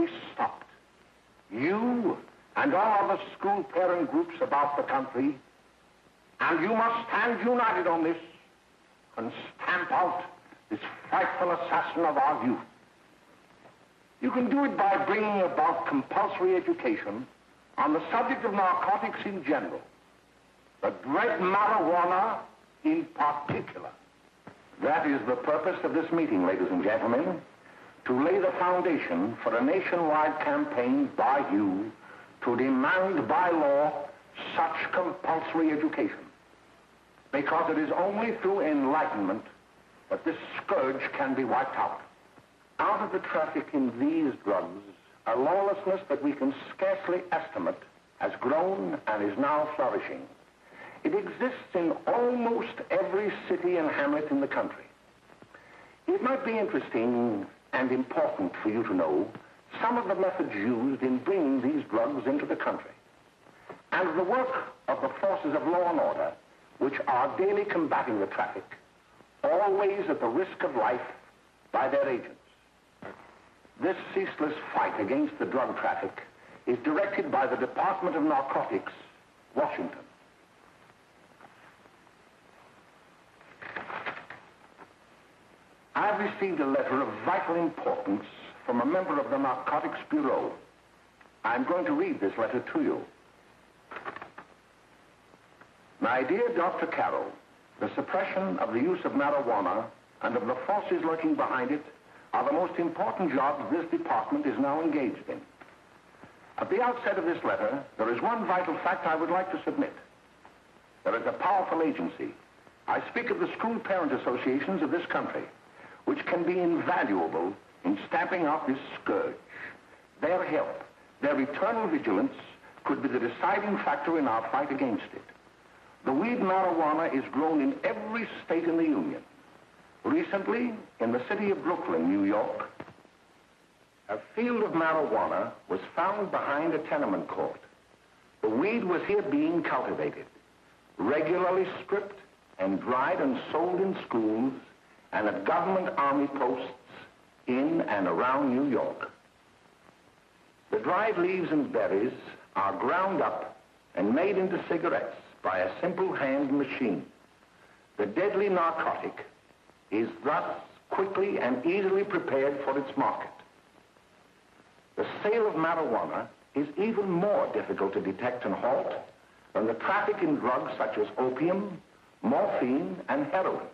be stopped. You and all other school parent groups about the country, and you must stand united on this and stamp out this frightful assassin of our youth. You can do it by bringing about compulsory education on the subject of narcotics in general, the dread marijuana in particular. That is the purpose of this meeting, ladies and gentlemen, to lay the foundation for a nationwide campaign by you to demand by law such compulsory education. Because it is only through enlightenment that this scourge can be wiped out. Out of the traffic in these drugs, a lawlessness that we can scarcely estimate has grown and is now flourishing. It exists in almost every city and hamlet in the country. It might be interesting and important for you to know some of the methods used in bringing these drugs into the country, and the work of the forces of law and order, which are daily combating the traffic, always at the risk of life by their agents. This ceaseless fight against the drug traffic is directed by the Department of Narcotics, Washington. I've received a letter of vital importance from a member of the Narcotics Bureau. I'm going to read this letter to you. My dear Dr. Carroll, the suppression of the use of marijuana and of the forces lurking behind it are the most important jobs this department is now engaged in. At the outset of this letter, there is one vital fact I would like to submit. There is a powerful agency. I speak of the school parent associations of this country, which can be invaluable in stamping out this scourge. Their help, their eternal vigilance, could be the deciding factor in our fight against it. The weed marijuana is grown in every state in the Union. Recently, in the city of Brooklyn, New York, a field of marijuana was found behind a tenement court. The weed was here being cultivated, regularly stripped and dried and sold in schools and at government army posts in and around New York. The dried leaves and berries are ground up and made into cigarettes by a simple hand machine. The deadly narcotic is thus quickly and easily prepared for its market. The sale of marijuana is even more difficult to detect and halt than the traffic in drugs such as opium, morphine, and heroin.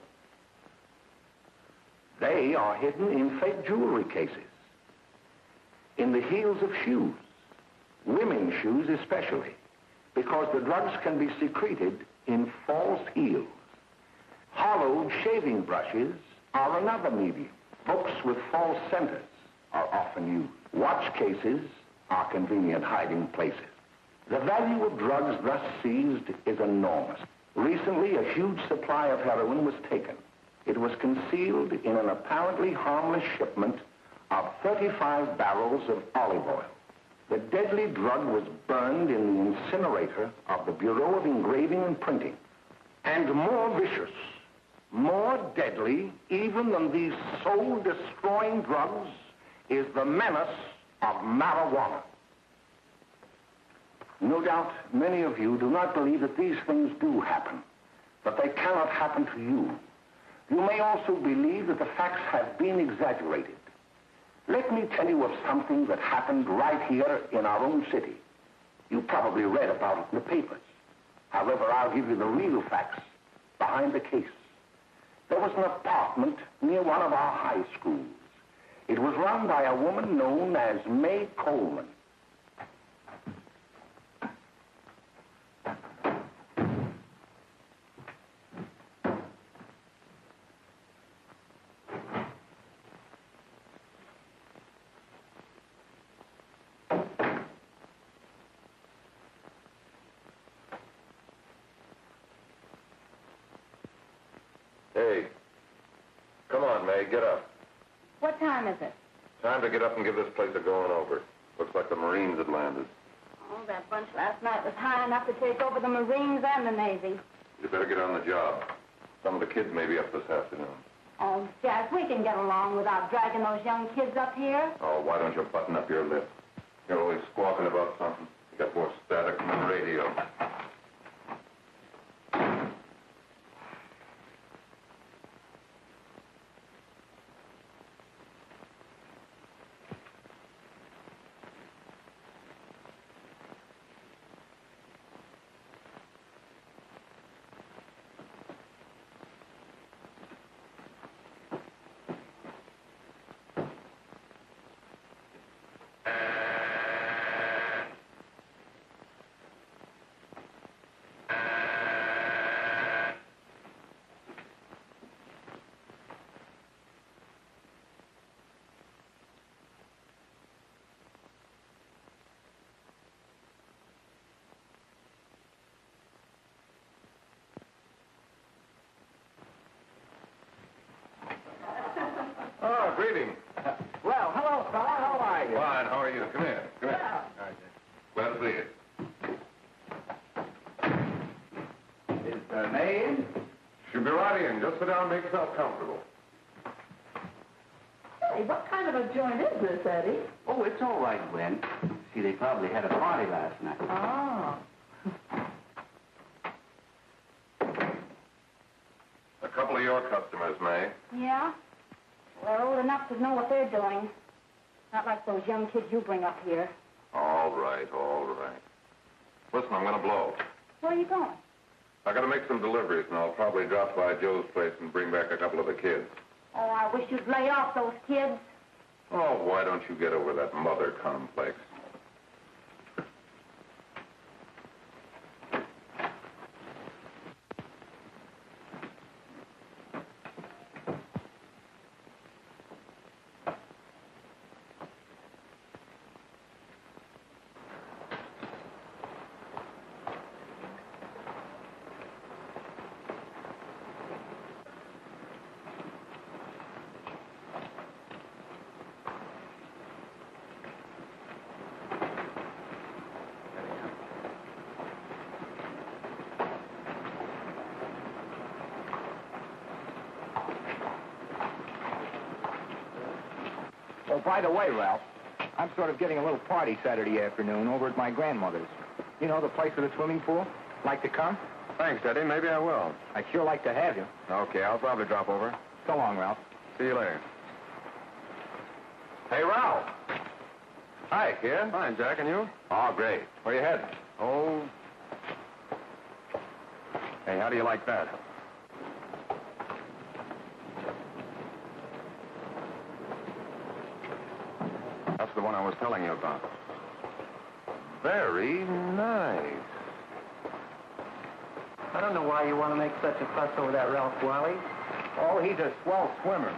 They are hidden in fake jewelry cases, in the heels of shoes, women's shoes especially, because the drugs can be secreted in false heels. Hollowed shaving brushes are another medium. Books with false centers are often used. Watch cases are convenient hiding places. The value of drugs thus seized is enormous. Recently, a huge supply of heroin was taken. It was concealed in an apparently harmless shipment of 35 barrels of olive oil. The deadly drug was burned in the incinerator of the Bureau of Engraving and Printing. And more vicious, more deadly, even than these soul-destroying drugs, is the menace of marijuana. No doubt many of you do not believe that these things do happen, that they cannot happen to you. You may also believe that the facts have been exaggerated. Let me tell you of something that happened right here in our own city. You probably read about it in the papers. However, I'll give you the real facts behind the case. There was an apartment near one of our high schools. It was run by a woman known as May Coleman. Hey, come on, May, get up. What time is it? Time to get up and give this place a going over. Looks like the Marines had landed. Oh, that bunch last night was high enough to take over the Marines and the Navy. You better get on the job. Some of the kids may be up this afternoon. Oh, Jack, we can get along without dragging those young kids up here. Oh, why don't you button up your lip? You're always squawking about something. You got more static than the radio. Oh, greetings. Well, hello, fella. How are you? Fine, how are you? Come here. Come here. Yeah. Glad to see you. Is May in? She'll be right in. Just sit down and make yourself comfortable. Hey, what kind of a joint is this, Eddie? Oh, it's all right, Gwen. See, they probably had a party last night. Oh. A couple of your customers, May. Yeah? They're old enough to know what they're doing. Not like those young kids you bring up here. All right, all right. Listen, I'm going to blow. Where are you going? I got to make some deliveries, and I'll probably drop by Joe's place and bring back a couple of the kids. Oh, I wish you'd lay off those kids. Oh, why don't you get over that mother complex? Oh, by the way, Ralph, I'm sort of getting a little party Saturday afternoon over at my grandmother's. You know, the place with the swimming pool? Like to come? Thanks, Eddie. Maybe I will. I'd sure like to have you. Okay, I'll probably drop over. So long, Ralph. See you later. Hey, Ralph. Hi, kid. Fine, Jack, and you? Oh, great. Where you heading? Oh. Hey, how do you like that? That's the one I was telling you about. Very nice. I don't know why you want to make such a fuss over that Ralph Wally. Oh, he's a swell swimmer.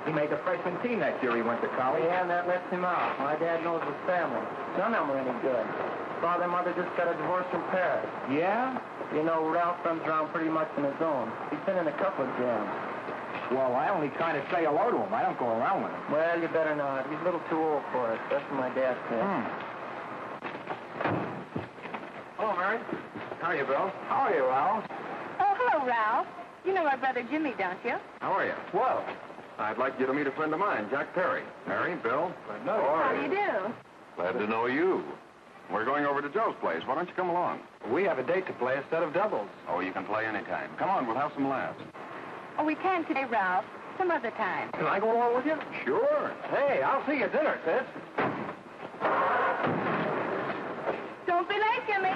He made the freshman team that year he went to college. Yeah, and that lets him out. My dad knows his family. None of them are any good. Father and mother just got a divorce in Paris. Yeah? You know, Ralph runs around pretty much on his own. He's been in a couple of jams. Well, I only kind of say hello to him. I don't go around with him. Well, you better not. He's a little too old for it. That's what my dad said. Hello, Mary. How are you, Bill? How are you, Ralph? Oh, hello, Ralph. You know my brother Jimmy, don't you? How are you? Well, I'd like you to meet a friend of mine, Jack Perry. Mary, Bill. no. How do you do? Glad to know you. We're going over to Joe's place. Why don't you come along? We have a date to play instead of doubles. Oh, you can play anytime. Come on, we'll have some laughs. Oh, we can today, Ralph. Some other time. Can I go along with you? Sure. Hey, I'll see you at dinner, sis. Don't be late, Jimmy.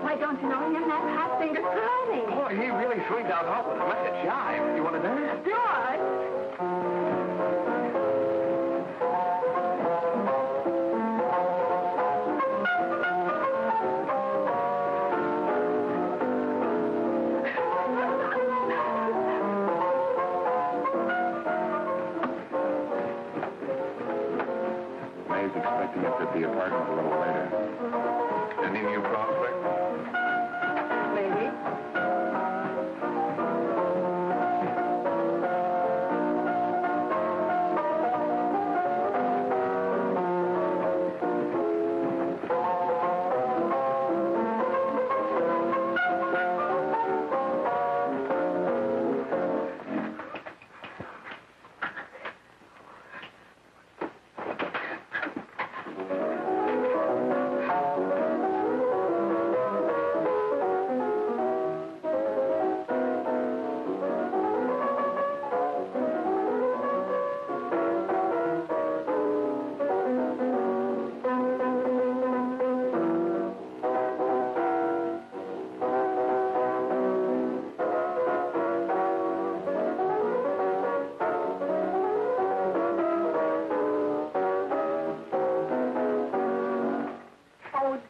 Why, don't you know him? That hot finger karate. Oh, he really swings out hot with a message jive. You want to dance? George. He's expecting us at the apartment a little later. Any new prospects? Maybe.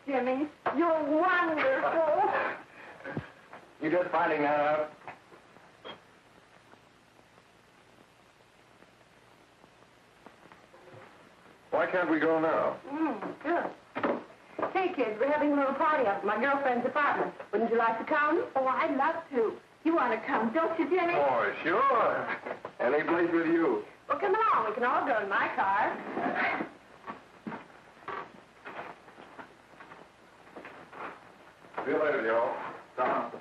Jimmy, you're wonderful. You just finding that out? Why can't we go now? Good. Hey, kids, we're having a little party up at my girlfriend's apartment. Wouldn't you like to come? Oh, I'd love to. You want to come, don't you, Jimmy? Oh, sure. Any place with you. Well, come along. We can all go in my car. See you later, Joe. Tom.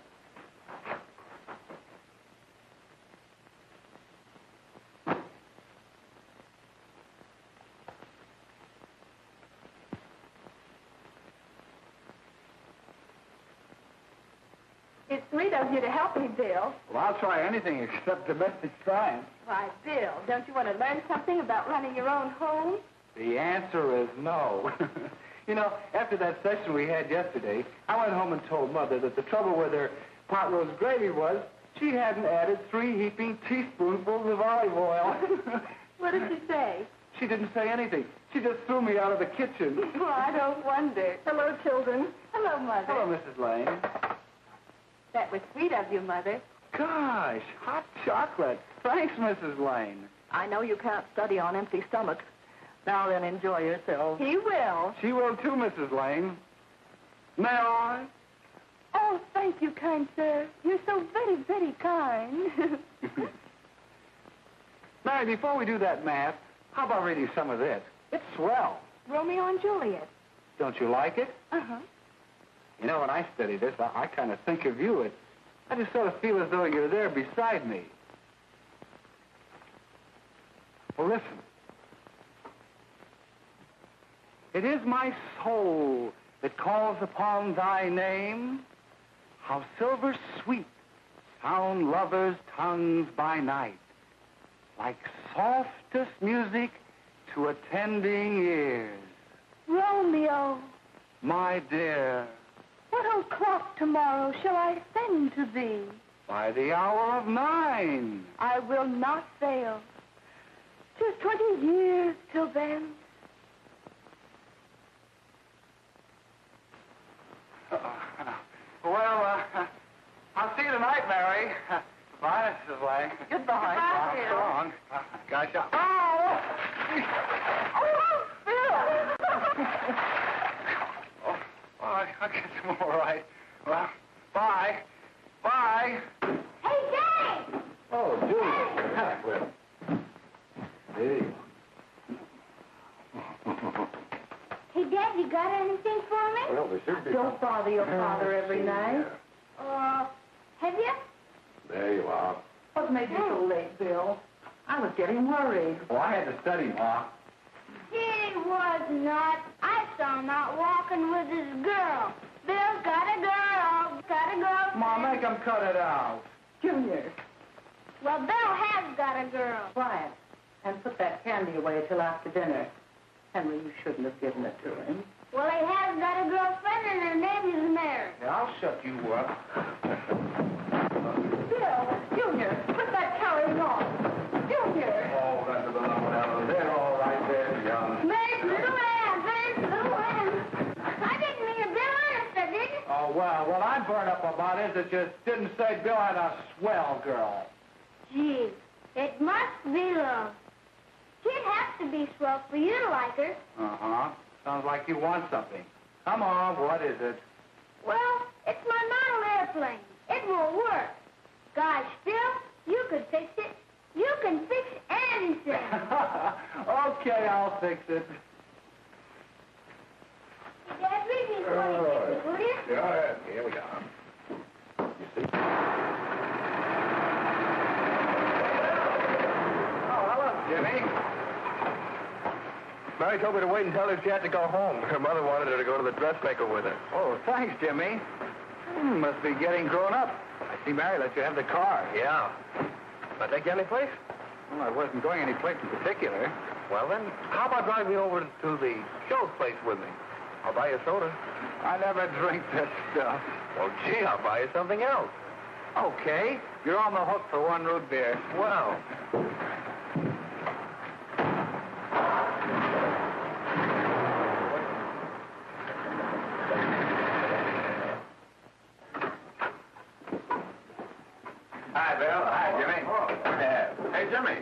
It's sweet of you to help me, Bill. Well, I'll try anything except domestic science. Why, Bill, don't you want to learn something about running your own home? The answer is no. You know, after that session we had yesterday, I went home and told Mother that the trouble with her pot roast gravy was she hadn't added 3 heaping teaspoonfuls of olive oil. What did she say? She didn't say anything. She just threw me out of the kitchen. Well, I don't wonder. Hello, children. Hello, Mother. Hello, Mrs. Lane. That was sweet of you, Mother. Gosh, hot chocolate. Thanks, Mrs. Lane. I know you can't study on empty stomachs. Now then, enjoy yourself. He will. She will too, Mrs. Lane. May I? Oh, thank you, kind sir. You're so very, very kind. Mary, before we do that math, how about reading some of this? It's swell. Romeo and Juliet. Don't you like it? Uh-huh. You know, when I study this, I kind of think of you. I just sort of feel as though you're there beside me. Well, listen. It is my soul that calls upon thy name. How silver sweet sound lovers' tongues by night, like softest music to attending ears. Romeo, My dear, what o'clock tomorrow shall I send to thee? by the hour of 9. I will not fail. 'Tis 20 years till then. Well, I'll see you tonight, Mary. Bye, Mrs. Lane. Goodbye. Goodbye, Bill. So long. Gosh, oh, I'll get them all right. Well, bye. Bye. Hey, Jay! Oh, Julie. Well. Hey. Hey, Dad, you got anything for me? Well, there should be. Don't bother your father every night. Have you? There you are. What made you so late, Bill? I was getting worried. Well, I had to study, Ma. He was not. I saw him out walking with his girl. Bill's got a girl. Got a girl. Ma, make him cut it out. Junior, Well, Bill has got a girl. quiet. And put that candy away till after dinner. Henry, you shouldn't have given it to him. Well, he has got a girlfriend, and her name is Mary. Yeah, I'll shut you up. Bill, Junior, put that carrying on. Junior! Oh, that's a little one. They're all right there, young. Mary's little Ann. Mary's little Ann. I didn't mean to Bill honest, I didn't. Oh, well, what I burn up about is it just didn't say Bill had a swell girl. Gee, it must be love. She'd have to it'd be swell for you to like her. Uh-huh. Sounds like you want something. Come on, what is it? Well, it's my model airplane. It won't work. Gosh, Phil, you could fix it. You can fix anything. Okay, I'll fix it. Dad, read me 26, will you? Yeah, here we go. You see? Oh, hello, Jimmy. Mary told me to wait and tell her she had to go home. Her mother wanted her to go to the dressmaker with her. Oh, thanks, Jimmy. Must be getting grown up. I see Mary let you have the car. Yeah. Can I take you any place? Well, I wasn't going any place in particular. Well, then, how about driving me over to the show's place with me? I'll buy you a soda. I never drink that stuff. Well, gee, I'll buy you something else. Okay. You're on the hook for one root beer. Well. Hi, Bill. Hi, Jimmy. Hey, Jimmy.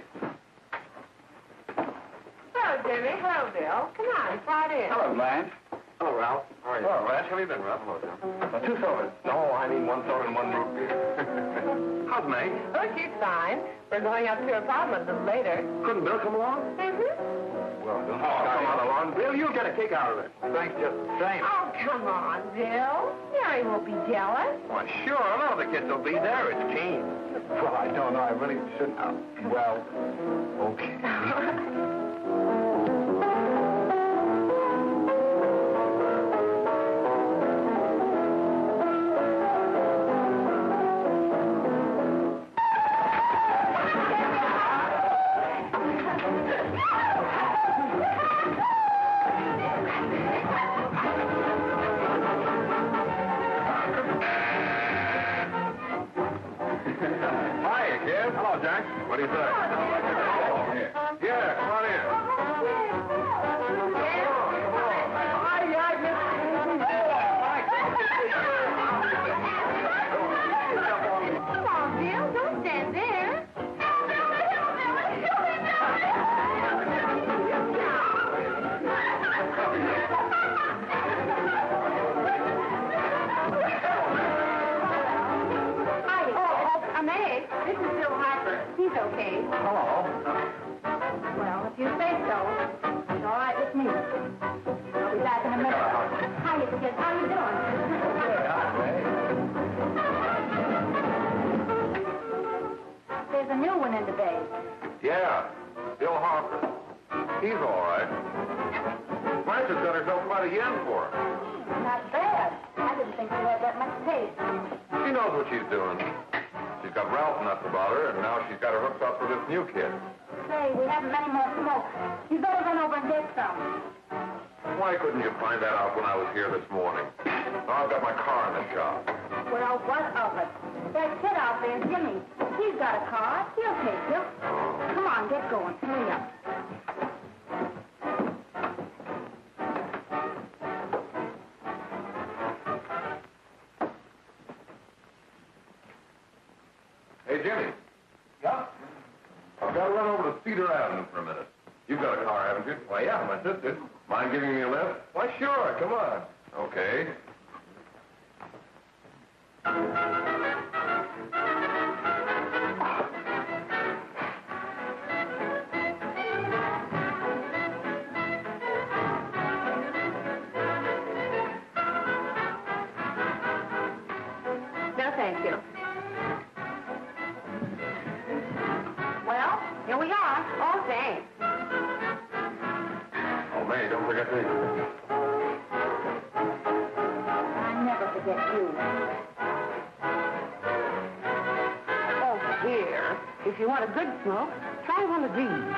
Hello, Jimmy. Hello, Bill. Come on, slide in. Hello, Blanche. Hello, Ralph. How are you? Hello, Ralph. How have you been, Ralph? Hello, John. 2 sodas. No, I need 1 soda and 1 root beer. How's May? Oh, she's fine. We're going up to her apartment a little later. Couldn't Bill come along? Mm-hmm. Well, don't Come on along. Bill, you'll get a kick out of it. Thanks just the same. Oh, come on, Bill. Mary won't be jealous. Why, sure. None of the kids will be there. It's Keen. Well, I don't know. I really shouldn't. Well, okay. Hiya, kid. Hello, Jack. What do you say? Yeah, come on in. Come on, Bill. Don't stand there. Meg, this is Bill Harper. He's okay. Hello. Well, if you say so, it's all right with me. I'll be back in a minute. Hiya, kid. How you doing? There's a new one in the bay. Yeah, Bill Harper. He's all right. Blanche has got herself quite a yen for her. Not bad. I didn't think she had that much taste. She knows what she's doing. She's got Ralph nuts about her, and now she's got her hooked up with this new kid. Say, we haven't many more smoke. You better run over and get some. Why couldn't you find that out when I was here this morning? Now I've got my car in the shop. Well, what of it? That kid out there, Jimmy, he's got a car. He'll take you. Come on, get going. Hurry up. Hey, Jimmy. Yeah? I've got to run over to Cedar Avenue for a minute. You've got a car, haven't you? Why, yeah, my sister. Mind giving me a lift? Why, sure. Come on. Okay. No, thank you. Well, here we are. Oh, thanks. Oh, May, don't forget me. I never forget you. Oh, dear. If you want a good smoke, try one of these.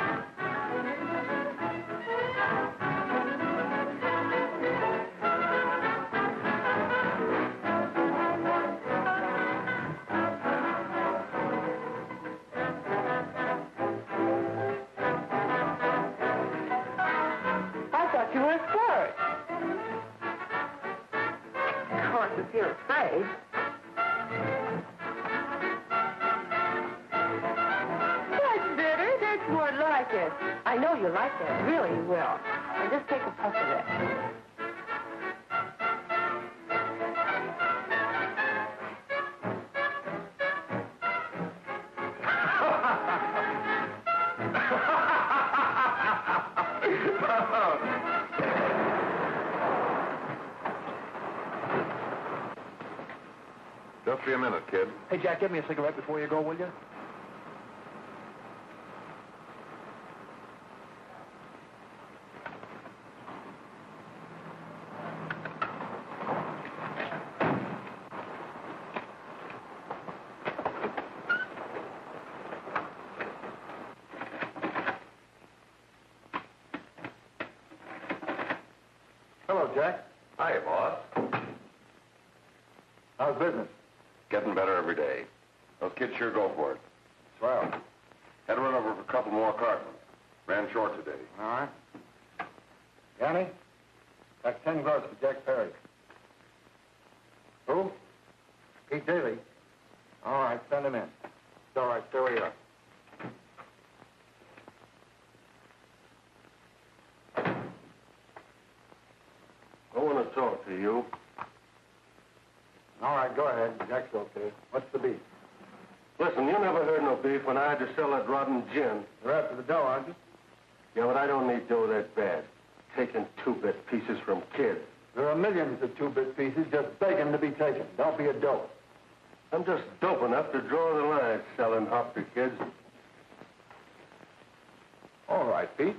I thought you were a flirt. Of course, if you're afraid. That's better. That's more like this. I know you like that. Really, you will. And just take a puff of that. Just be a minute, kid. Hey, Jack, give me a cigarette before you go, will you? Hello, Jack. Hi, boss. How's business? Getting better every day. Those kids sure go for it. Swell. Had to run over for a couple more cartons. Ran short today. All right. Yanni, that's 10 gross for Jack Perry. Who? Pete Daly. All right, send him in. It's all right, stay where you are. I want to talk to you. All right, go ahead. Jack's okay. What's the beef? Listen, you never heard no beef when I had to sell that rotten gin. You're after the dough, aren't you? Yeah, but I don't need dough that bad. Taking two-bit pieces from kids. There are millions of two-bit pieces just begging to be taken. Don't be a dope. I'm just dope enough to draw the line selling hop to kids. All right, Pete.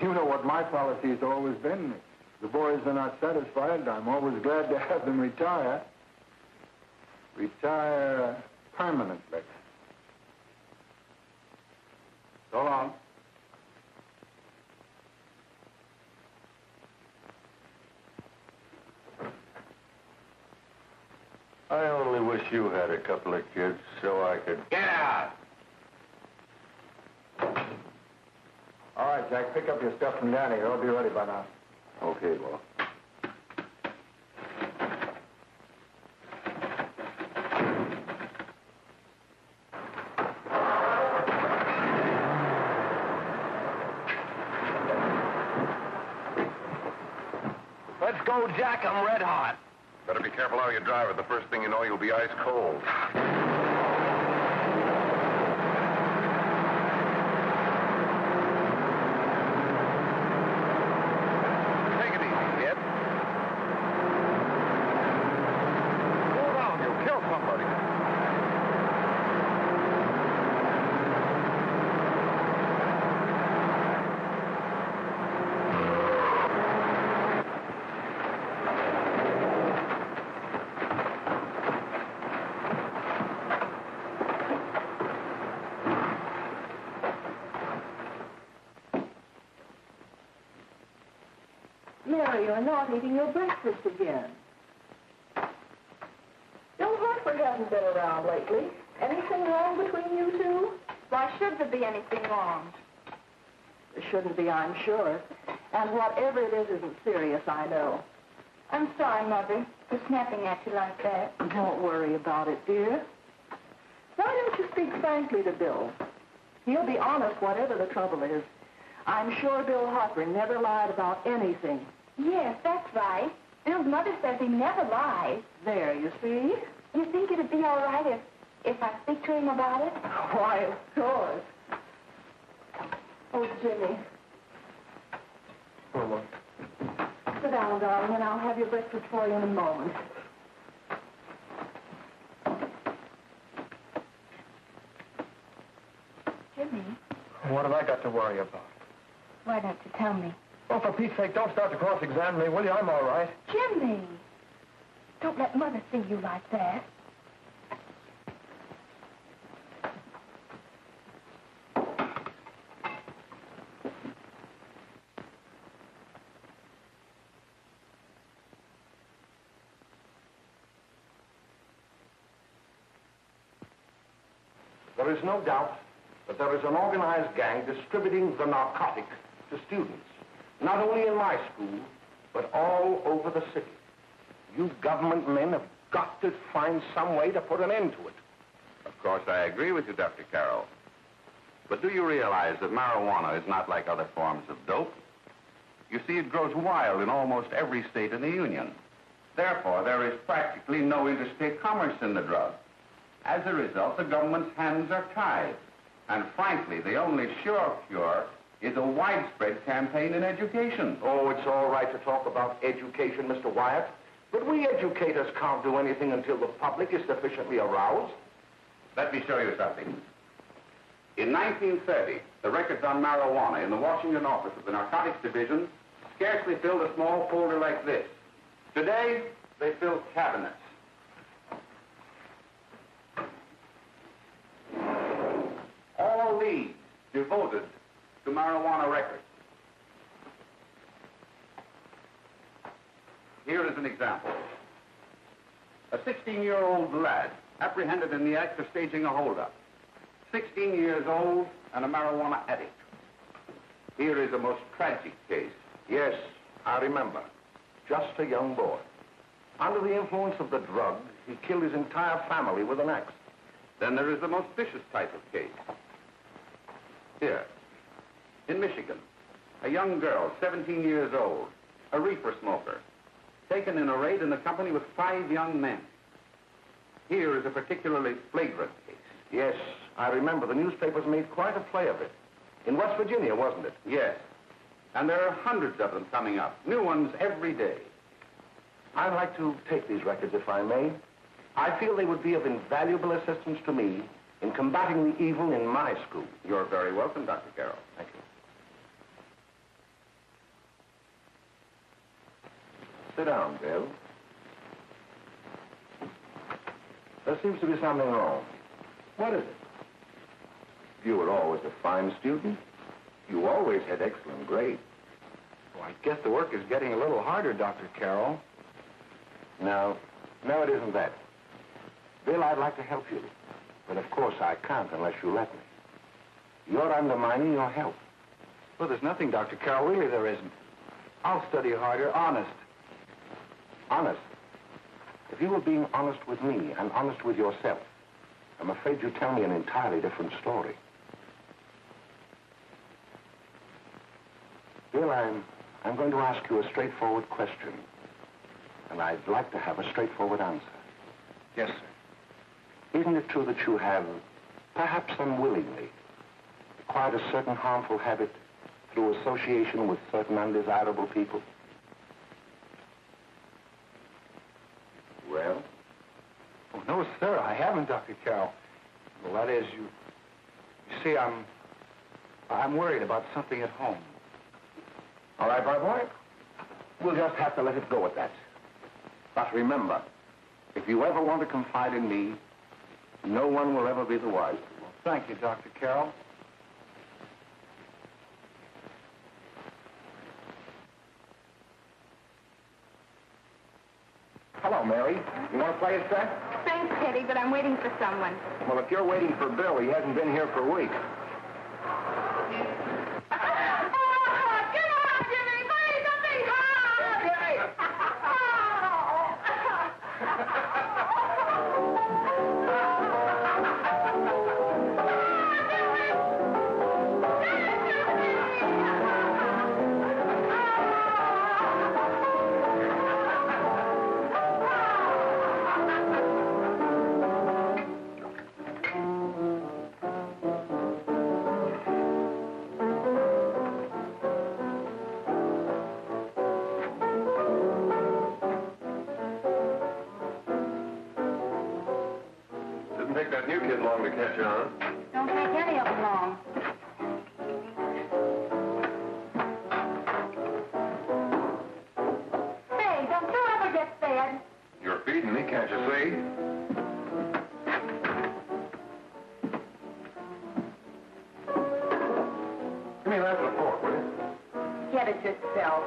You know what my policy's always been. If the boys are not satisfied, I'm always glad to have them retire. Retire permanently. So long. I only wish you had a couple of kids so I could... Get out! All right, Jack, pick up your stuff from Danny. It'll be ready by now. Okay, well. Let's go, Jack. I'm red hot. Better be careful how you drive it. The first thing you know, you'll be ice cold. Take it easy, kid. Slow down. You'll kill somebody. Mary, you're not eating your breakfast again. Bill Hartford hasn't been around lately. Anything wrong between you two? Why should there be anything wrong? There shouldn't be, I'm sure. And whatever it is isn't serious, I know. I'm sorry, Mother, for snapping at you like that. Don't worry about it, dear. Why don't you speak frankly to Bill? He'll be honest whatever the trouble is. I'm sure Bill Harper never lied about anything. Yes, that's right. Bill's mother says he never lies. There, you see? You think it'd be all right if I speak to him about it? Why, of course. Oh, Jimmy. For what? Sit down, darling, and I'll have your breakfast for you in a moment. Jimmy, What have I got to worry about? why don't you tell me? Oh, for Pete's sake, don't start to cross-examine me, will you? I'm all right. Jimmy! Don't let Mother see you like that. There is no doubt that there is an organized gang distributing the narcotic to students, not only in my school, but all over the city. You government men have got to find some way to put an end to it. Of course, I agree with you, Dr. Carroll. But do you realize that marijuana is not like other forms of dope? You see, it grows wild in almost every state in the Union. Therefore, there is practically no interstate commerce in the drug. As a result, the government's hands are tied. And frankly, the only sure cure is a widespread campaign in education. Oh, it's all right to talk about education, Mr. Wyatt. But we educators can't do anything until the public is sufficiently aroused. Let me show you something. In 1930, the records on marijuana in the Washington office of the Narcotics Division scarcely filled a small folder like this. Today, they fill cabinets. All these devoted to marijuana records. Here is an example. A 16-year-old lad apprehended in the act of staging a holdup. 16 years old and a marijuana addict. Here is a most tragic case. Yes, I remember. Just a young boy. Under the influence of the drug, he killed his entire family with an axe. Then there is the most vicious type of case. Here, in Michigan, a young girl, 17 years old, a reefer smoker, taken in a raid in the company with 5 young men. Here is a particularly flagrant case. Yes, I remember. The newspapers made quite a play of it. In West Virginia, wasn't it? Yes. And there are hundreds of them coming up, new ones every day. I'd like to take these records, if I may. I feel they would be of invaluable assistance to me in combating the evil in my school. You're very welcome, Dr. Carroll. Thank you. Sit down, Bill. There seems to be something wrong. What is it? You were always a fine student. You always had excellent grades. Well, I guess the work is getting a little harder, Dr. Carroll. No, it isn't that. Bill, I'd like to help you. But of course I can't unless you let me. You're undermining your health. Well, there's nothing, Dr. Carroll. Really, there isn't. I'll study harder, honest. Honest? If you were being honest with me and honest with yourself, I'm afraid you'd tell me an entirely different story. Bill, I'm going to ask you a straightforward question. And I'd like to have a straightforward answer. Yes, sir. Isn't it true that you have, perhaps unwillingly, acquired a certain harmful habit through association with certain undesirable people? Well? Oh, no, sir, I haven't, Dr. Carroll. Well, that is, you see, I'm worried about something at home. All right, my boy. We'll just have to let it go at that. But remember, if you ever want to confide in me, no one will ever be the wiser. Well, thank you, Dr. Carroll. Hello, Mary. You want to play a set? Thanks, Teddy, but I'm waiting for someone. Well, if you're waiting for Bill, he hasn't been here for weeks. Didn't take that new kid long to catch on. Don't take any of them long. Say, don't you ever get fed? You're feeding me, can't you see? Give me a knife and a fork, will you? Get it yourself.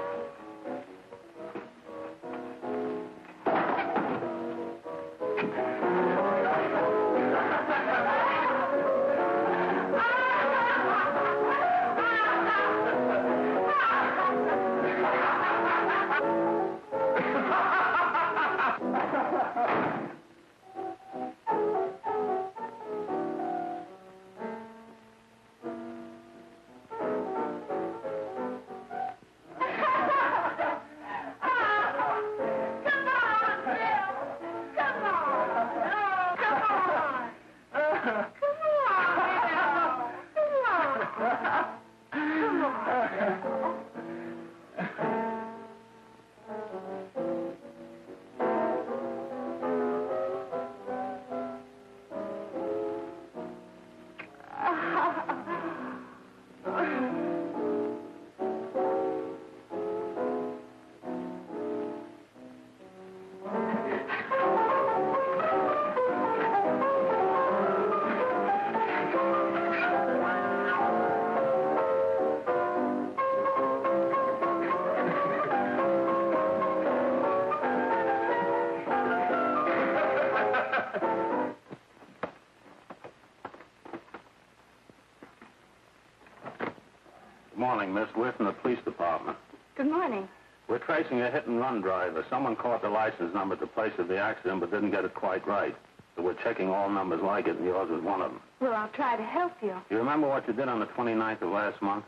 Good morning, miss. We're from the police department. Good morning. We're tracing a hit-and-run driver. Someone caught the license number at the place of the accident but didn't get it quite right. So we're checking all numbers like it, and yours is one of them. Well, I'll try to help you. You remember what you did on the 29th of last month?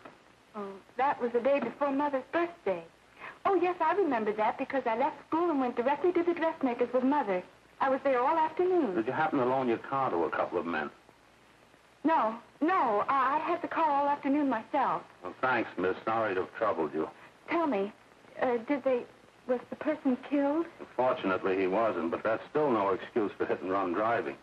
Oh, that was the day before Mother's birthday. Oh, yes, I remember that because I left school and went directly to the dressmaker's with Mother. I was there all afternoon. Did you happen to loan your car to a couple of men? No, I had the car all afternoon myself. Well, thanks, miss. Sorry to have troubled you. Tell me, was the person killed? Fortunately, he wasn't, but that's still no excuse for hit-and-run driving.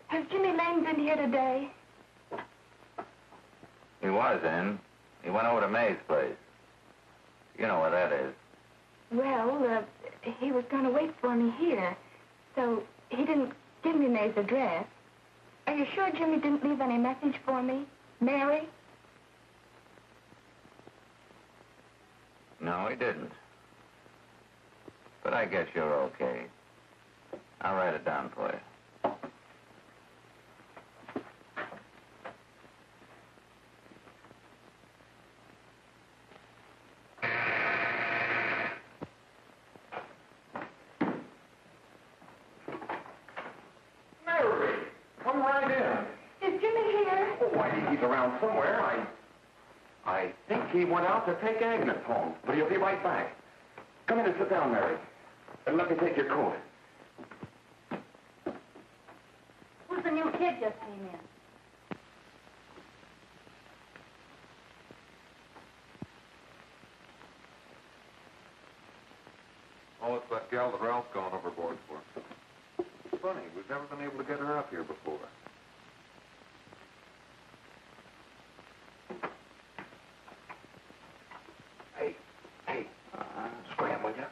Has Jimmy Lane been here today? He was in. He went over to May's place. You know where that is. Well, he was going to wait for me here, so he didn't give me May's address. Are you sure Jimmy didn't leave any message for me? Mary? No, he didn't. But I guess you're okay. I'll write it down for you. Come right in. Is Jimmy here? Oh, I think he's around somewhere. I think he went out to take Agnes home, but he'll be right back. Come in and sit down, Mary. And let me take your coat. Who's the new kid just came in? Oh, it's that gal that Ralph's gone overboard for. Funny, we've never been able to get her up here before. Hey, scram, will ya?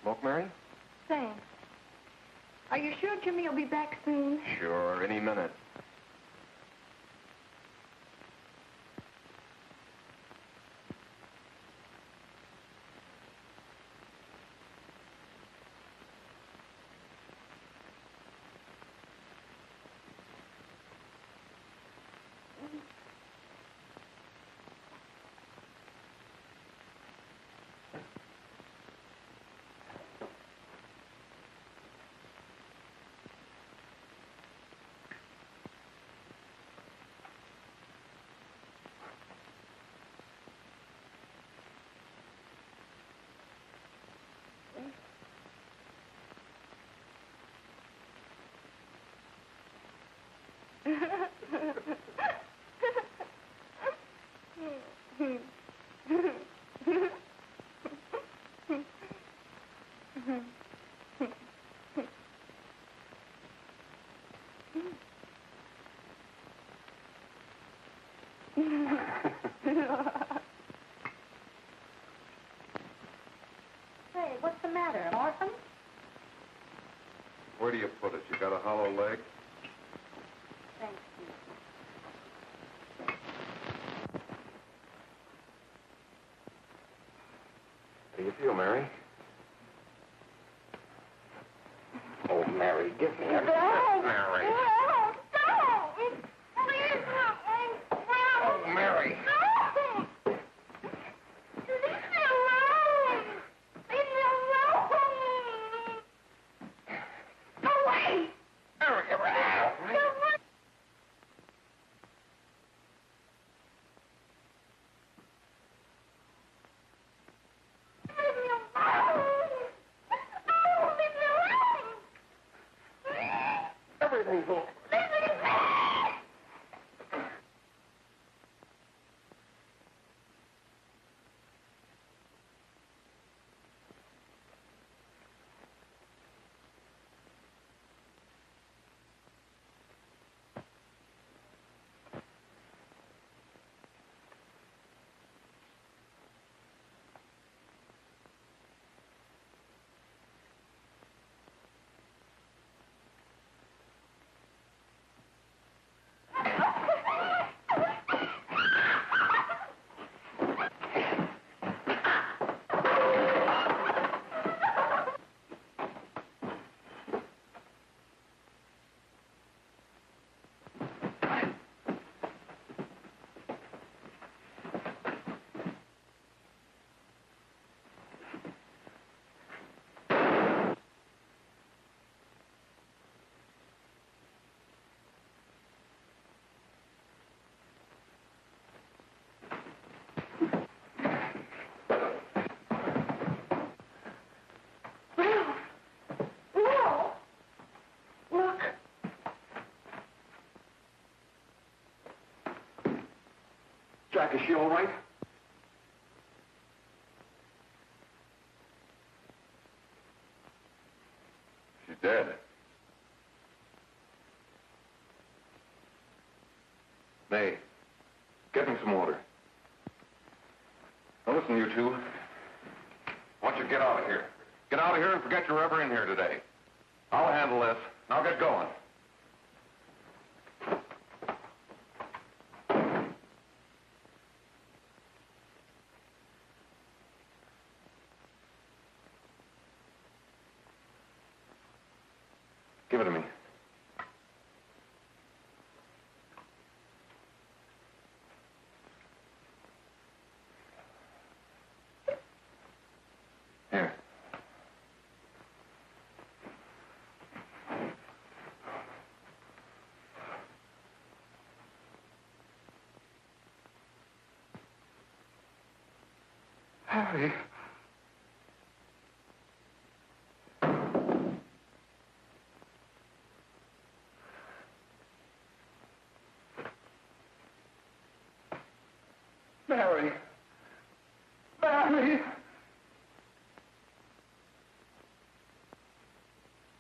Smoke, Mary? Thanks. Are you sure Jimmy will be back soon? Sure, any minute. Say, what's the matter, an orphan? Where do you put it? You got a hollow leg? Thank you. Hey, if feel, Mary? Oh, Mary, give me a... Don't. Mary. No, don't. Please, Oh, Mary. no. Leave me alone. Leave me alone. Go away. Mary, Go away. Leave me alone. Oh, leave me alone. Everything's all... Leave me alone. Jack, is she all right? She's dead. May, get me some water. Now listen, you two. I want you to get out of here. Get out of here and forget you're ever in here today. I'll handle this. Now get going. Give it to me. Here. Harry. Mary. Mary.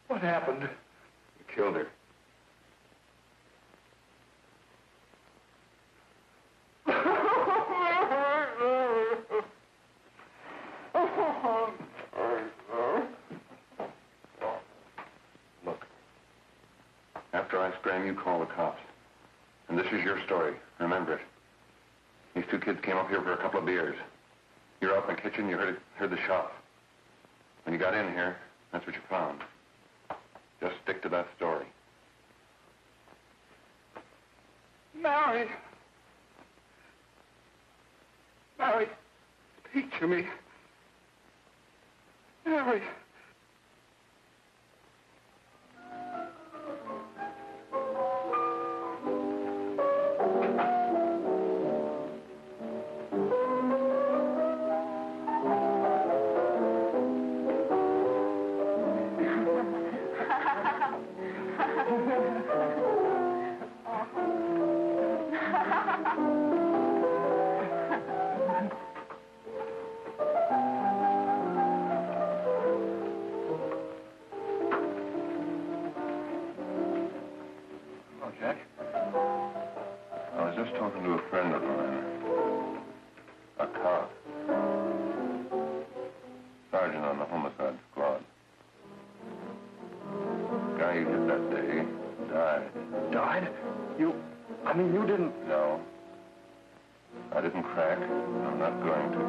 What happened? You killed her. Look. After I scram, you call the cops. And this is your story. Remember it. These two kids came up here for a couple of beers. You were out in the kitchen, you heard the shot. When you got in here, that's what you found. Just stick to that story. Mary. Mary, speak to me. Mary. Jack? I was just talking to a friend of mine. A cop. Sergeant on the homicide squad. The guy you hit that day died. Died? You didn't... No. I didn't crack. I'm not going to.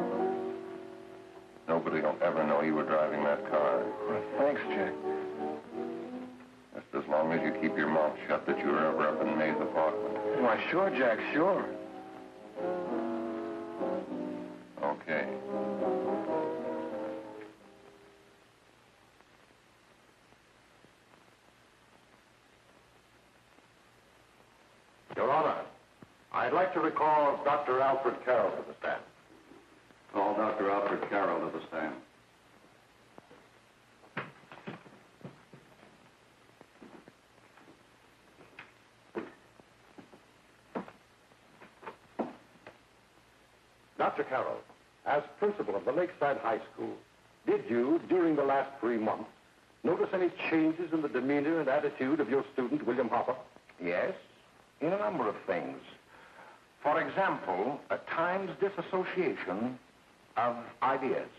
Nobody will ever know you were driving that car. Well, thanks, Jack. Just as long as you keep your mouth shut that you were ever up in May's apartment. Why, sure, Jack, sure. Okay. Your Honor, I'd like to recall Dr. Alfred Carroll to the stand. Call Dr. Alfred Carroll to the stand. Dr. Carroll, as principal of the Lakeside High School, did you, during the last 3 months, notice any changes in the demeanor and attitude of your student, William Hopper? Yes, in a number of things. For example, at times disassociation of ideas.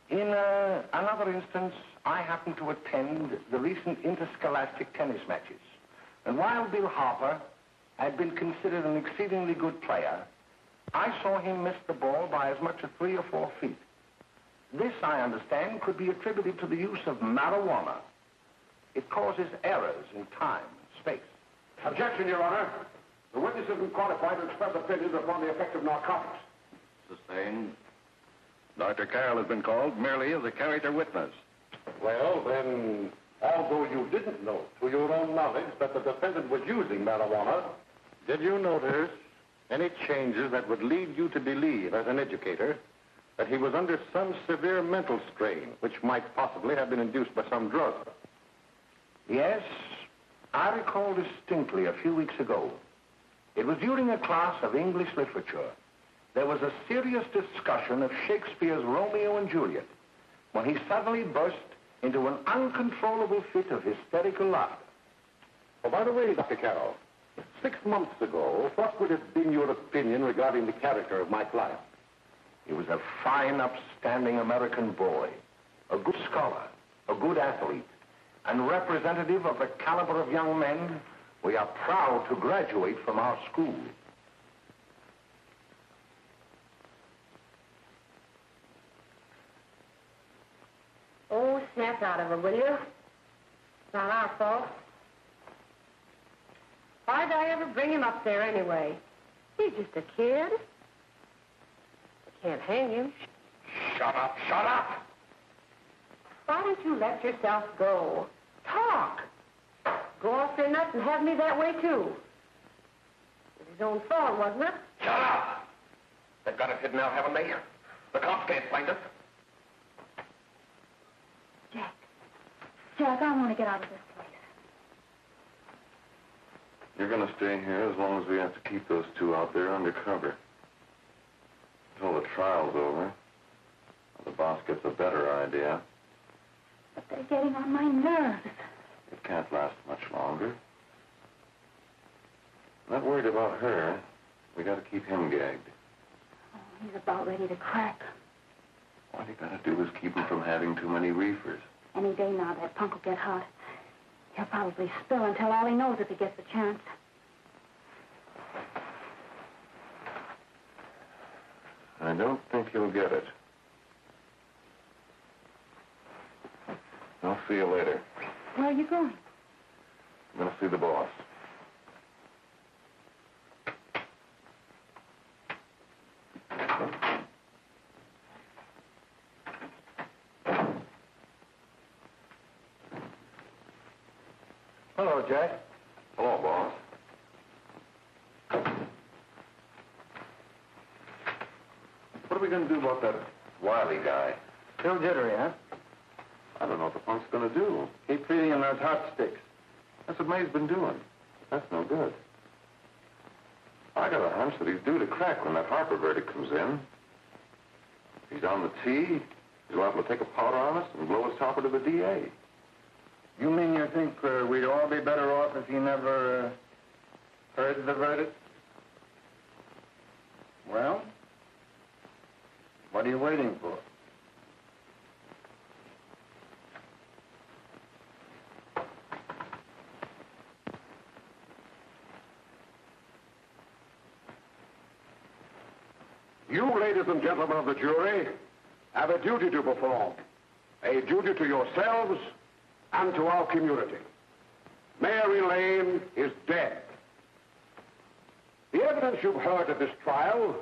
In another instance, I happened to attend the recent interscholastic tennis matches. And while Bill Harper had been considered an exceedingly good player, I saw him miss the ball by as much as 3 or 4 feet. This, I understand, could be attributed to the use of marijuana. It causes errors in time and space. Objection, Your Honor. The witness has been qualified to express opinions upon the effect of narcotics. Sustained. Dr. Carroll has been called merely as a character witness. Well, then, although you didn't know to your own knowledge that the defendant was using marijuana, did you notice any changes that would lead you to believe, as an educator, that he was under some severe mental strain, which might possibly have been induced by some drug? Yes, I recall distinctly a few weeks ago. It was during a class of English literature. There was a serious discussion of Shakespeare's Romeo and Juliet when he suddenly burst into an uncontrollable fit of hysterical laughter. Oh, by the way, Dr. Carroll, 6 months ago, what would have been your opinion regarding the character of my client? He was a fine, upstanding American boy, a good scholar, a good athlete, and representative of the caliber of young men we are proud to graduate from our school. Oh, snap out of it, will you? It's not our fault. Why'd I ever bring him up there anyway? He's just a kid. I can't hang him. Shut up, shut up! Why don't you let yourself go? Talk. Go off your nuts and have me that way, too. It was his own fault, wasn't it? Shut up! They've got it hidden now, haven't they? The cops can't find it. Jack, I want to get out of this place. You're going to stay here as long as we have to keep those two out there undercover. Until the trial's over. The boss gets a better idea. But they're getting on my nerves. It can't last much longer. Not worried about her. We got to keep him gagged. Oh, he's about ready to crack. All you got to do is keep him from having too many reefers. Any day now, that punk will get hot. He'll probably spill and tell all he knows if he gets the chance. I don't think he'll get it. I'll see you later. Where are you going? I'm going to see the boss. Hello, Jack. Hello, boss. What are we going to do about that Wiley guy? Still jittery, huh? I don't know what the punk's going to do. Keep feeding him those hot sticks. That's what May's been doing. That's no good. I got a hunch that he's due to crack when that Harper verdict comes in. If he's on the tee, he's liable to take a powder on us and blow his topper to the DA. You mean you think we'd all be better off if he never heard the verdict? Well, what are you waiting for? You, ladies and gentlemen of the jury have a duty to perform, a duty to yourselves and to our community. Mary Lane is dead. The evidence you've heard at this trial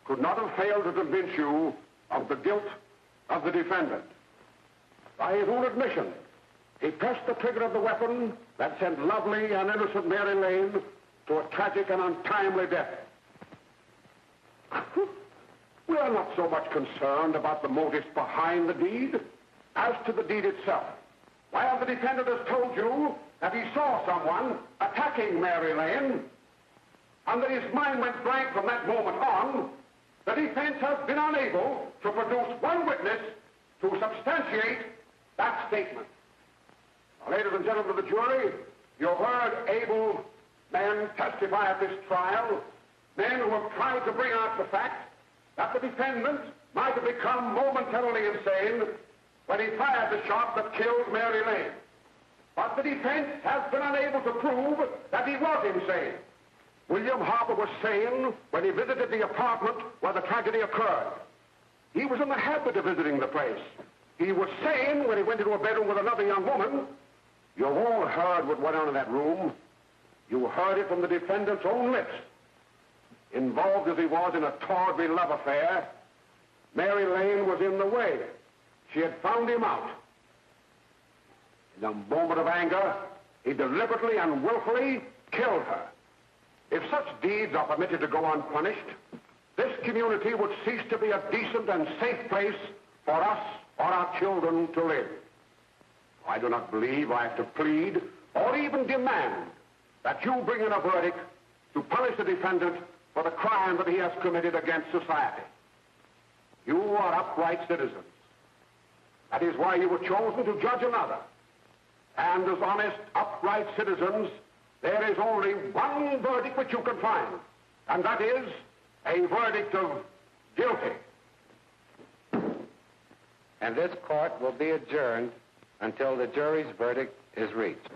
could not have failed to convince you of the guilt of the defendant. By his own admission, he pressed the trigger of the weapon that sent lovely and innocent Mary Lane to a tragic and untimely death. We are not so much concerned about the motives behind the deed as to the deed itself. While the defendant has told you that he saw someone attacking Mary Lane, and that his mind went blank from that moment on, the defense has been unable to produce one witness to substantiate that statement. Now, ladies and gentlemen of the jury, you've heard able men testify at this trial, men who have tried to bring out the fact that the defendant might have become momentarily insane when he fired the shot that killed Mary Lane. But the defense has been unable to prove that he was insane. William Harper was sane when he visited the apartment where the tragedy occurred. He was in the habit of visiting the place. He was sane when he went into a bedroom with another young woman. You've all heard what went on in that room. You heard it from the defendant's own lips. Involved as he was in a tawdry love affair, Mary Lane was in the way. She had found him out. In a moment of anger, he deliberately and willfully killed her. If such deeds are permitted to go unpunished, this community would cease to be a decent and safe place for us or our children to live. I do not believe I have to plead or even demand that you bring in a verdict to punish the defendant for the crime that he has committed against society. You are upright citizens. That is why you were chosen to judge another. And as honest, upright citizens, there is only one verdict which you can find, and that is a verdict of guilty. And this court will be adjourned until the jury's verdict is reached.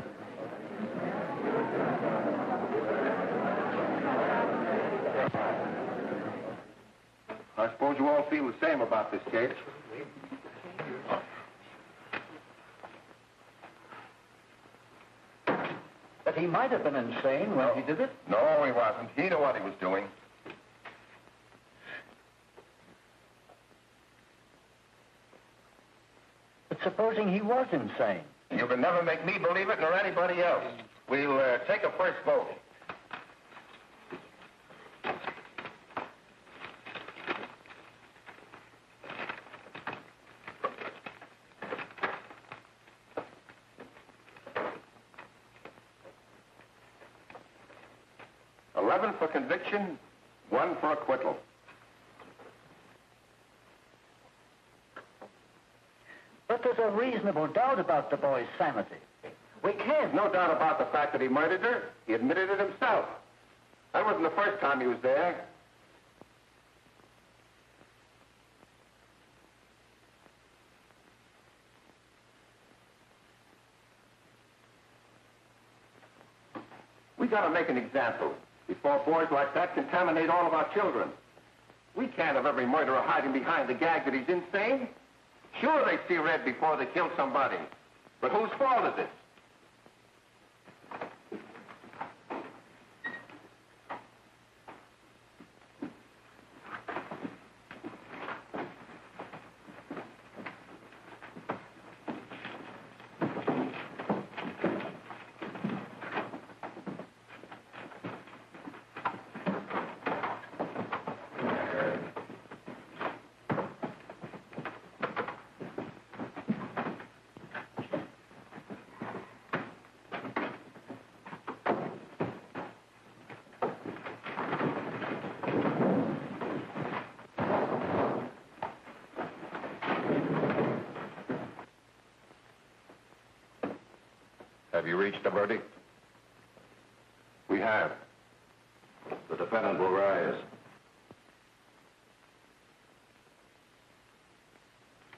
I suppose you all feel the same about this case. But he might have been insane when he did it. No, he wasn't. He knew what he was doing. But supposing he was insane? You can never make me believe it nor anybody else. We'll take a first vote. For conviction, 1 for acquittal. But there's a reasonable doubt about the boy's sanity. We can't. No doubt about the fact that he murdered her. He admitted it himself. That wasn't the first time he was there. We gotta make an example before boys like that contaminate all of our children. We can't have every murderer hiding behind the gag that he's insane. Sure, they see red before they kill somebody. But whose fault is it? Have you reached a verdict? We have. The defendant will rise.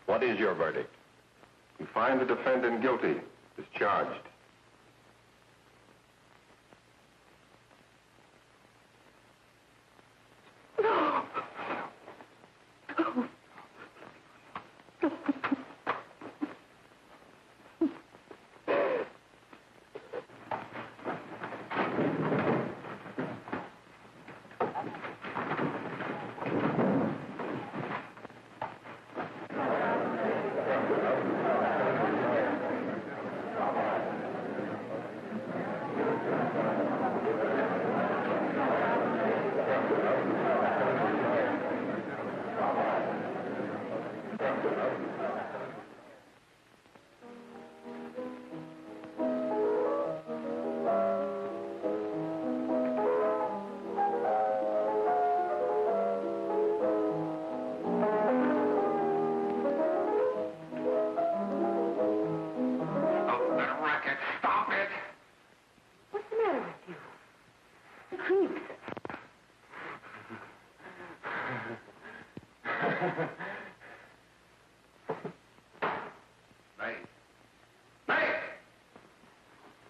What is your verdict? We find the defendant guilty, discharged.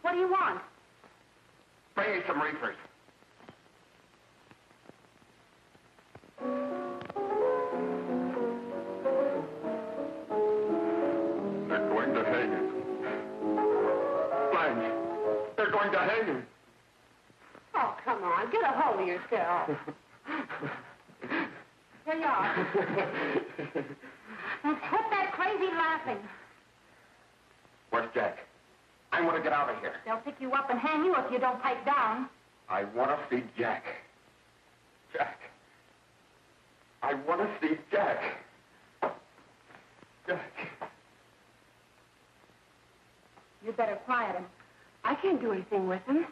What do you want? Bring me some reefers. They're going to hang him. Blanche, they're going to hang him. Oh, come on. Get a hold of yourself. Here you are. Now, quit that crazy laughing. Where's Jack? I want to get out of here. They'll pick you up and hang you if you don't pipe down. I want to see Jack. Jack. I want to see Jack. Jack. You better quiet him. I can't do anything with him.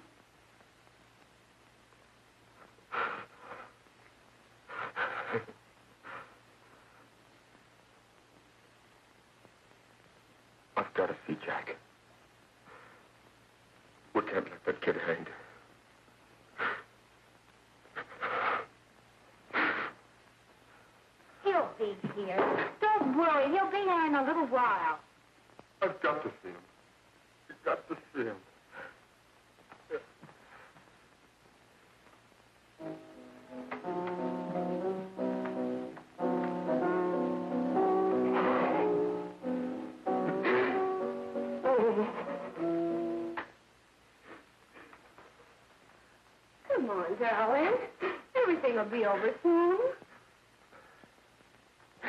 I've got to see Jack. We can't let that kid hang. He'll be here. Don't worry. He'll be here in a little while. I've got to see him. You've got to see him. Come on, darling. Everything will be over soon. Do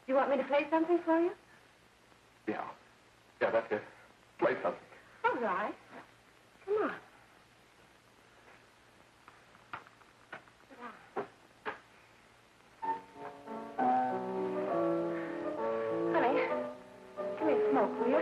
you want me to play something for you? Yeah. Yeah, that's it. Play something. All right. Come on. Honey, give me a smoke, will you?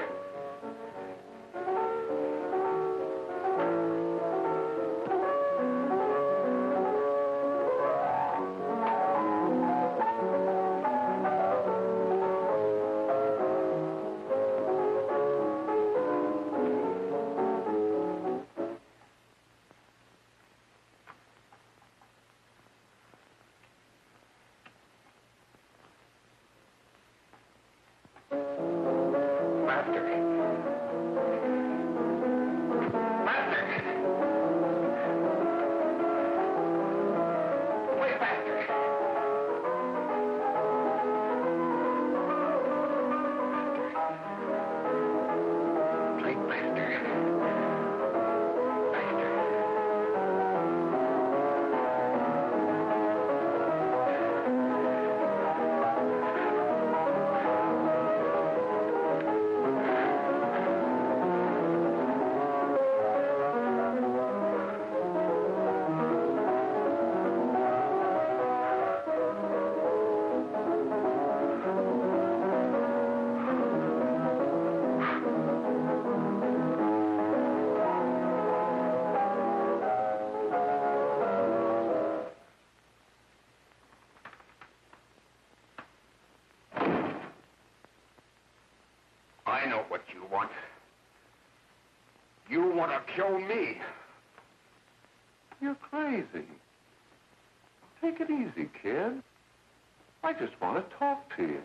I know what you want. You want to kill me. You're crazy. Take it easy, kid. I just want to talk to you.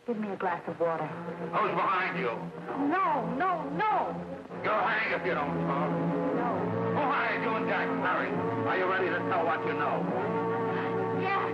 Give me a glass of water. Who's behind you? No, no, no. You'll hang if you don't talk. No. Who hired you and Jack Murray? Are you ready to tell what you know? Jack!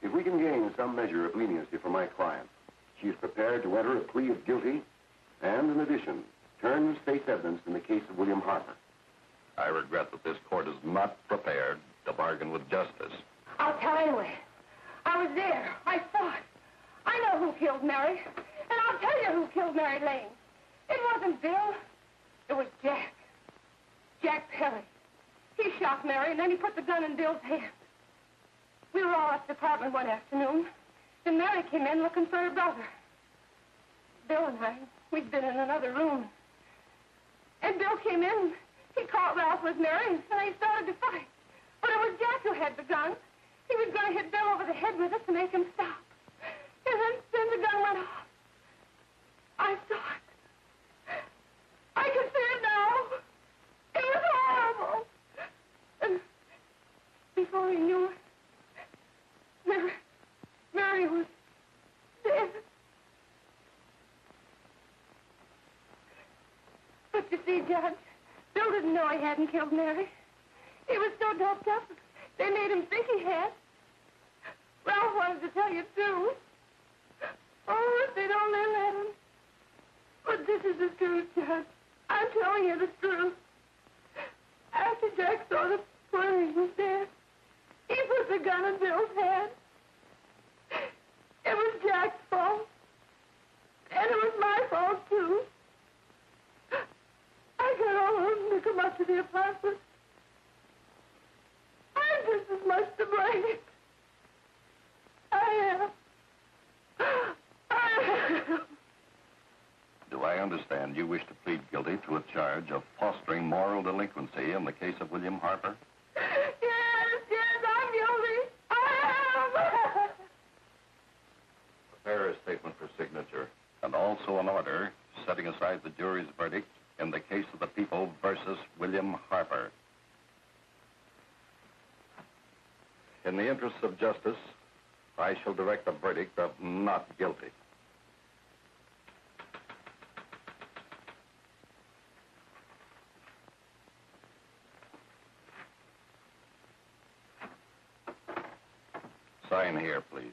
If we can gain some measure of leniency for my client, she is prepared to enter a plea of guilty and, in addition, turn the state's evidence in the case of William Harper. I regret that this court is not prepared to bargain with justice. I'll tell anyway. I was there. I saw it. I know who killed Mary. And I'll tell you who killed Mary Lane. It wasn't Bill. It was Jack. Jack Perry. He shot Mary, and then he put the gun in Bill's hand. We were all at the apartment one afternoon, and Mary came in looking for her brother. Bill and I, we'd been in another room. And Bill came in. He caught Ralph with Mary, and they started to fight. But it was Jack who had the gun. He was going to hit Bill over the head with it to make him stop. And then the gun went off. I saw it. I can see it now. It was horrible. And before he knew it, Mary was dead. But you see, Judge, Bill didn't know he hadn't killed Mary. He was so doped up, they made him think he had. Ralph wanted to tell you, too. Oh, if they'd only let him. But this is the truth, Judge. I'm telling you the truth. After Jack saw the poor he was dead, he put the gun in Bill's hand. It was Jack's fault. And it was my fault, too. I got all of them to come up to the apartment. I'm just as much to blame. I am. Do I understand you wish to plead guilty to a charge of fostering moral delinquency in the case of William Harper? Yes, I'm guilty. I am. Prepare a statement for signature, and also an order setting aside the jury's verdict in the case of the people versus William Harper. In the interests of justice, I shall direct a verdict of not guilty. Sign here, please.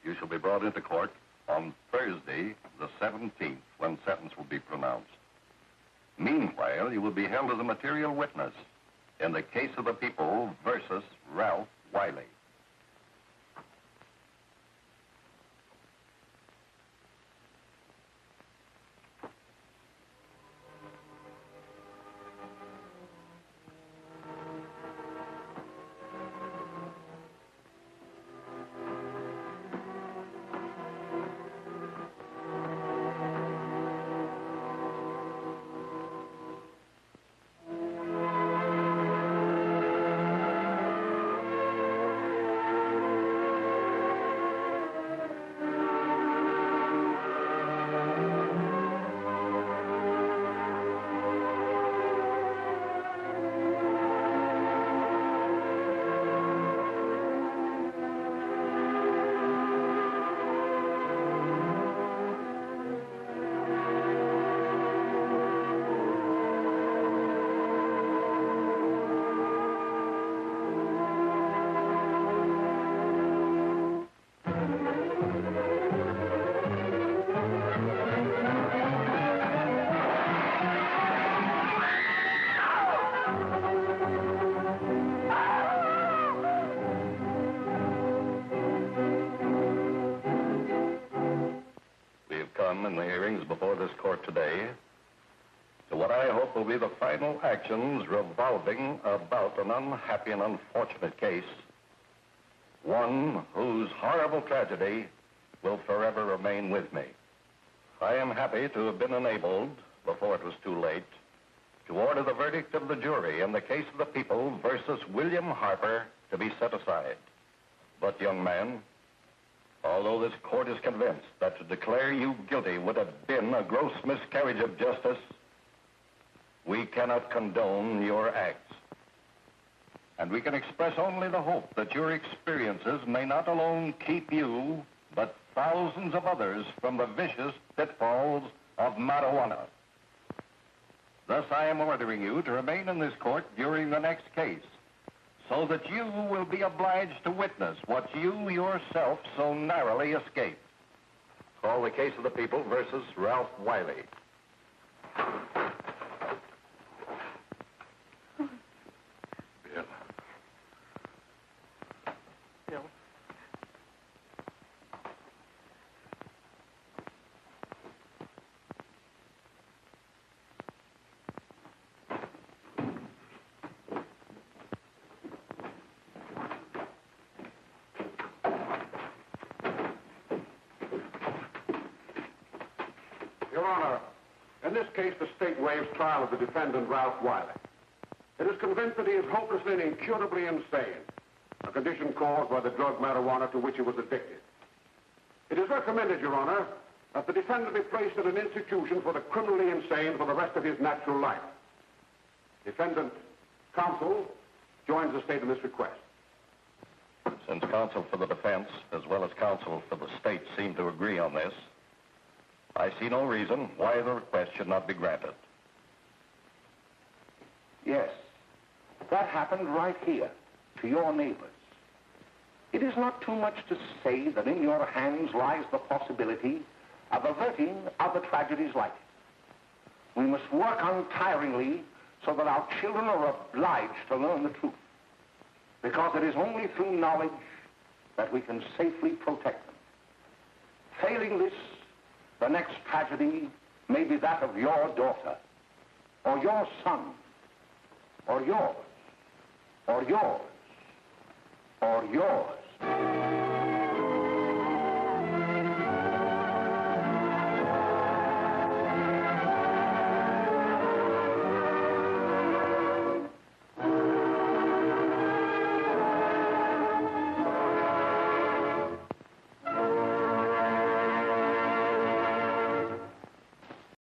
You shall be brought into court on Thursday, the 17th, when sentence will be pronounced. Meanwhile, you will be held as a material witness in the case of the people versus Ralph Wiley. come in the hearings before this court today to what I hope will be the final actions revolving about an unhappy and unfortunate case, one whose horrible tragedy will forever remain with me. I am happy to have been enabled, before it was too late, to order the verdict of the jury in the case of the people versus William Harper to be set aside. But, young man, although this court is convinced that to declare you guilty would have been a gross miscarriage of justice, we cannot condone your acts. And we can express only the hope that your experiences may not alone keep you, but thousands of others from the vicious pitfalls of marijuana. Thus, I am ordering you to remain in this court during the next case, so that you will be obliged to witness what you yourself so narrowly escaped. Call the case of the people versus Ralph Wiley. Bill. Bill. Your Honor, in this case, the state waives trial of the defendant, Ralph Wiley. It is convinced that he is hopelessly and incurably insane, a condition caused by the drug marijuana to which he was addicted. It is recommended, Your Honor, that the defendant be placed in an institution for the criminally insane for the rest of his natural life. Defendant, counsel, joins the state in this request. Since counsel for the defense, as well as counsel for the state, seem to agree on this, I see no reason why the request should not be granted. Yes, that happened right here, to your neighbors. It is not too much to say that in your hands lies the possibility of averting other tragedies like it. We must work untiringly so that our children are obliged to learn the truth, because it is only through knowledge that we can safely protect them. Failing this, the next tragedy may be that of your daughter, or your son, or yours, or yours, or yours.